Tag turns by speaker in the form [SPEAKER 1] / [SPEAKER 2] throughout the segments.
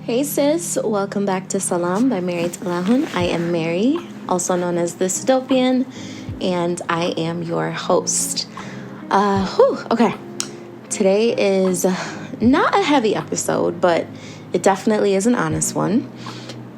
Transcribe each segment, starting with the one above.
[SPEAKER 1] Hey sis, welcome back to Salam by Mary Talahun. I am Mary, also known as TheSudopian, and I am your host. Okay. Today is not a heavy episode, but it definitely is an honest one.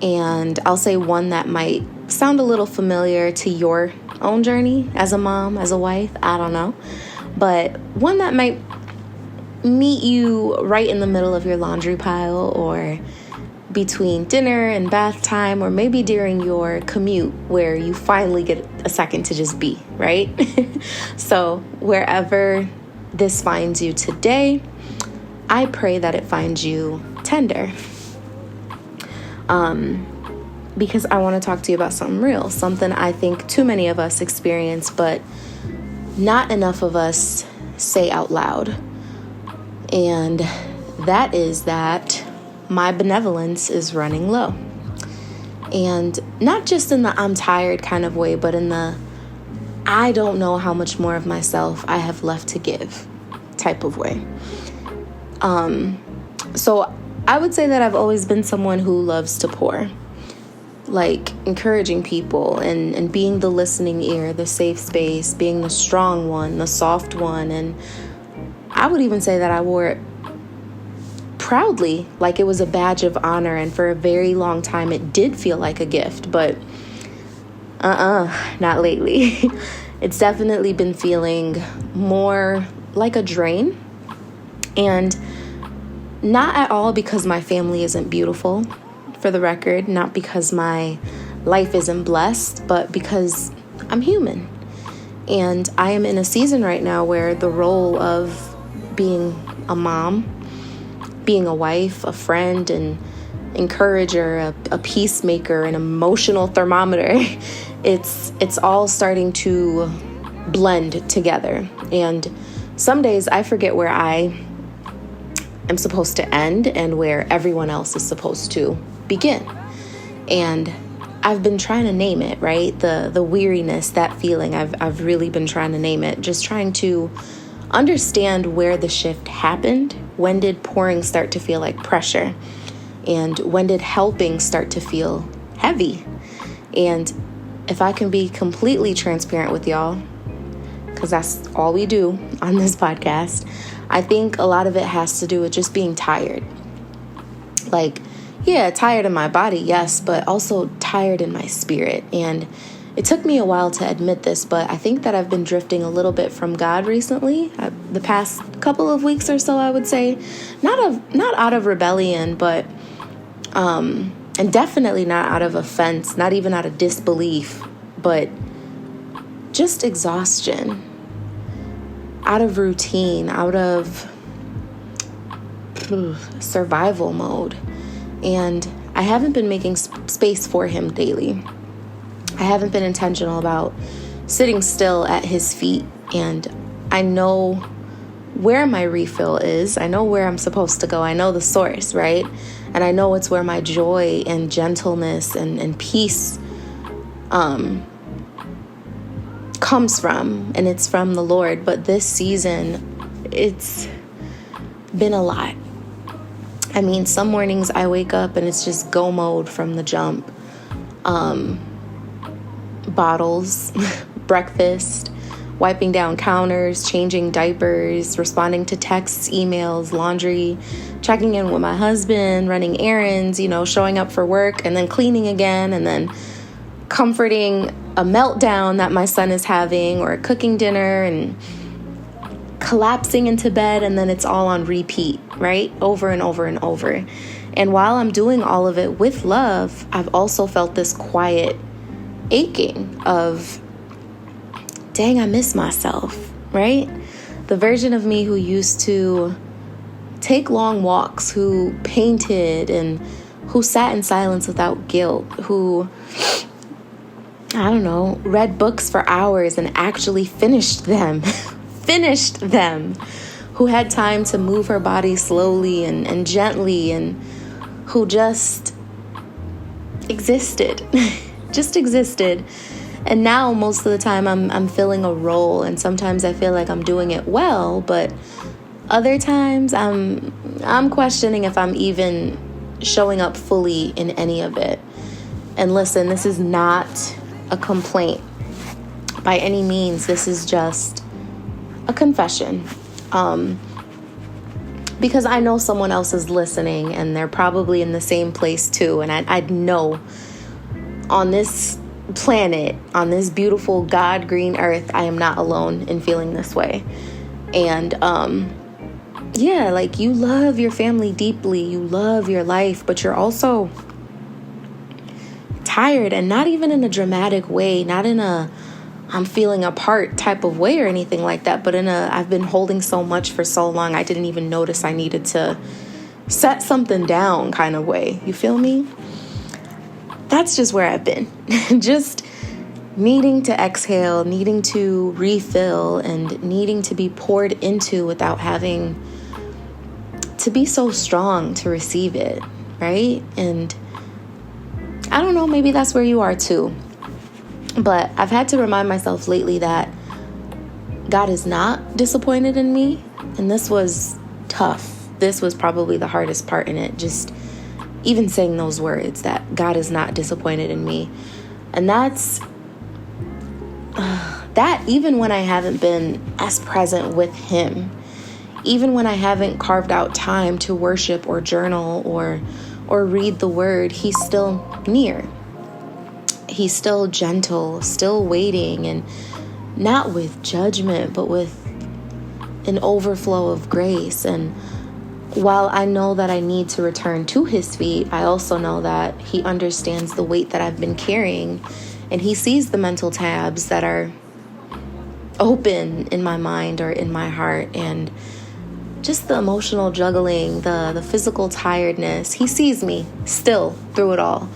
[SPEAKER 1] And I'll say one that might sound a little familiar to your own journey as a mom, as a wife, I don't know. But one that might meet you right in the middle of your laundry pile, or between dinner and bath time, or maybe during your commute where you finally get a second to just be, right? So wherever this finds you today, I pray that it finds you tender. Because I want to talk to you about something real, something I think too many of us experience, but not enough of us say out loud. And that is that my benevolence is running low. And not just in the I'm tired kind of way, but in the I don't know how much more of myself I have left to give type of way. So I would say that I've always been someone who loves to pour, like encouraging people and being the listening ear, the safe space, being the strong one, the soft one. And I would even say that I wore it proudly, like it was a badge of honor. And for a very long time, it did feel like a gift, but not lately. It's definitely been feeling more like a drain. And not at all because my family isn't beautiful, for the record, not because my life isn't blessed, but because I'm human. And I am in a season right now where the role of being a mom, being a wife, a friend, an encourager, a peacemaker, an emotional thermometer, it's all starting to blend together. And some days I forget where I am supposed to end and where everyone else is supposed to begin. And I've been trying to name it, right? The weariness, that feeling, I've really been trying to name it, just trying to understand where the shift happened. When did pouring start to feel like pressure? And when did helping start to feel heavy? And if I can be completely transparent with y'all, because that's all we do on this podcast, I think a lot of it has to do with just being tired. Like, yeah, tired in my body, yes, but also tired in my spirit. And it took me a while to admit this, but I think that I've been drifting a little bit from God recently, the past couple of weeks or so, I would say. Not out of rebellion, but and definitely not out of offense, not even out of disbelief, but just exhaustion, out of routine, out of survival mode. And I haven't been making space for him daily. I haven't been intentional about sitting still at his feet. And I know where my refill is. I know where I'm supposed to go. I know the source, right? And I know it's where my joy and gentleness and peace comes from. And it's from the Lord. But this season, it's been a lot. I mean, some mornings I wake up and it's just go mode from the jump. Bottles, breakfast, wiping down counters, changing diapers, responding to texts, emails, laundry, checking in with my husband, running errands, showing up for work, and then cleaning again, and then comforting a meltdown that my son is having, or cooking dinner and collapsing into bed, and then it's all on repeat, right? Over and over and over. And while I'm doing all of it with love, I've also felt this quiet aching of, dang, I miss myself, right? The version of me who used to take long walks, who painted, and who sat in silence without guilt, who, I don't know, read books for hours and actually finished them, who had time to move her body slowly and gently, and who just existed. And now most of the time I'm filling a role, and sometimes I feel like I'm doing it well, but other times I'm questioning if I'm even showing up fully in any of it. And listen, this is not a complaint by any means. This is just a confession. Because I know someone else is listening and they're probably in the same place too. And I know on this planet, on this beautiful God green earth, I am not alone in feeling this way. And yeah, like, you love your family deeply, you love your life, but you're also tired, and not even in a dramatic way, not in a I'm feeling apart type of way or anything like that, but in a I've been holding so much for so long I didn't even notice I needed to set something down kind of way. You feel me? That's just where I've been. Just needing to exhale, needing to refill, and needing to be poured into without having to be so strong to receive it, right? And I don't know, maybe that's where you are too. But I've had to remind myself lately that God is not disappointed in me. And this was tough. This was probably the hardest part in it. Just even saying those words, that God is not disappointed in me. And that's that even when I haven't been as present with Him, even when I haven't carved out time to worship or journal or read the Word, He's still near. He's still gentle, still waiting, and not with judgment, but with an overflow of grace. And while I know that I need to return to His feet, I also know that He understands the weight that I've been carrying, and He sees the mental tabs that are open in my mind or in my heart, and just the emotional juggling, the physical tiredness. He sees me still through it all.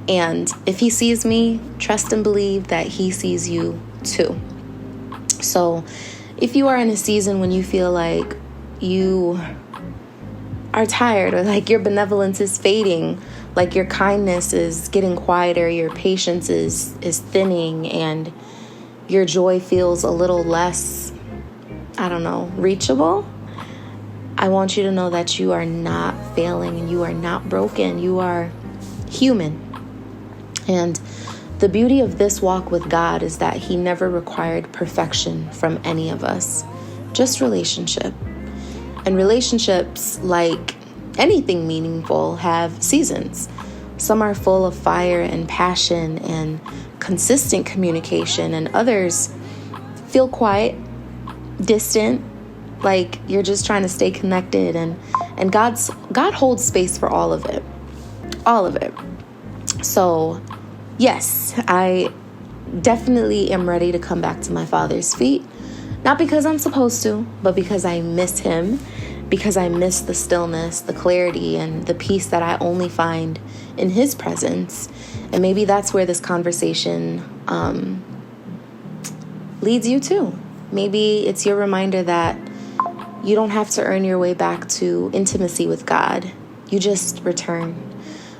[SPEAKER 1] And if He sees me, trust and believe that He sees you too. So if you are in a season when you feel like you are tired, or like your benevolence is fading, like your kindness is getting quieter, your patience is thinning, and your joy feels a little less, reachable, I want you to know that you are not failing and you are not broken. You are human. And the beauty of this walk with God is that He never required perfection from any of us, just relationship. And relationships, like anything meaningful, have seasons. Some are full of fire and passion and consistent communication, and others feel quiet, distant, like you're just trying to stay connected. And God holds space for all of it. All of it. So yes, I definitely am ready to come back to my Father's feet. Not because I'm supposed to, but because I miss Him, because I miss the stillness, the clarity, and the peace that I only find in His presence. And maybe that's where this conversation leads you to. Maybe it's your reminder that you don't have to earn your way back to intimacy with God. You just return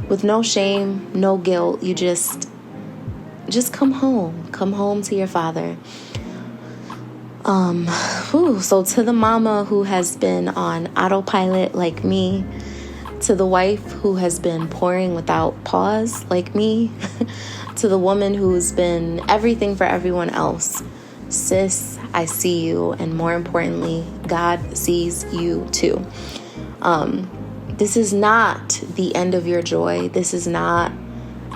[SPEAKER 1] with no shame, no guilt. You just come home. Come home to your Father. So to the mama who has been on autopilot like me, to the wife who has been pouring without pause like me, to the woman who's been everything for everyone else, sis, I see you, and more importantly, God sees you too. This is not the end of your joy. This is not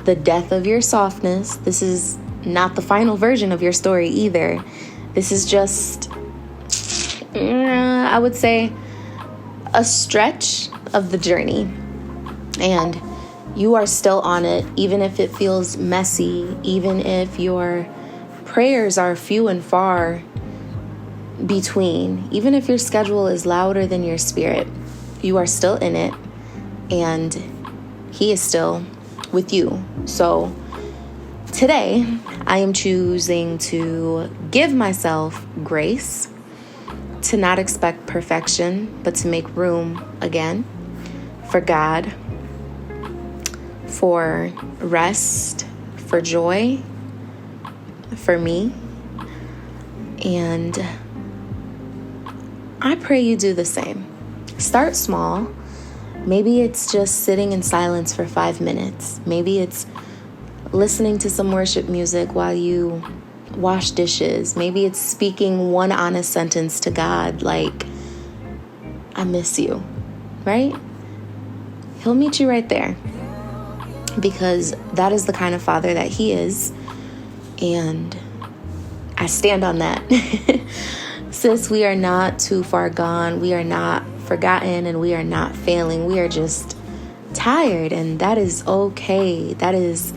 [SPEAKER 1] the death of your softness. This is not the final version of your story either. This is just, I would say, a stretch of the journey. And you are still on it, even if it feels messy, even if your prayers are few and far between, even if your schedule is louder than your spirit, you are still in it, and He is still with you. So today, I am choosing to give myself grace, to not expect perfection, but to make room again for God, for rest, for joy, for me. And I pray you do the same. Start small. Maybe it's just sitting in silence for 5 minutes. Maybe it's listening to some worship music while you wash dishes. Maybe it's speaking one honest sentence to God like, I miss you, right? He'll meet you right there, because that is the kind of father that he is. And I stand on that. Sis, we are not too far gone. We are not forgotten, and we are not failing. We are just tired, and that is okay. That is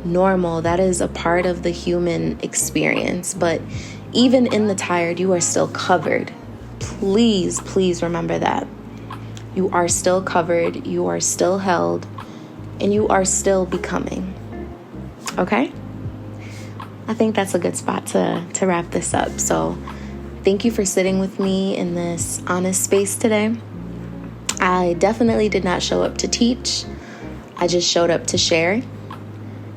[SPEAKER 1] normal. That is a part of the human experience. But even in the tired, you are still covered. Please, please remember that. You are still covered, you are still held, and you are still becoming. Okay? I think that's a good spot to wrap this up. So thank you for sitting with me in this honest space today. I definitely did not show up to teach. I just showed up to share.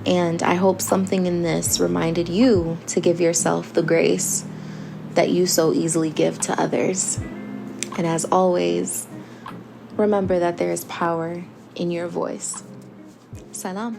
[SPEAKER 1] And I hope something in this reminded you to give yourself the grace that you so easily give to others. And as always, remember that there is power in your voice. Salam.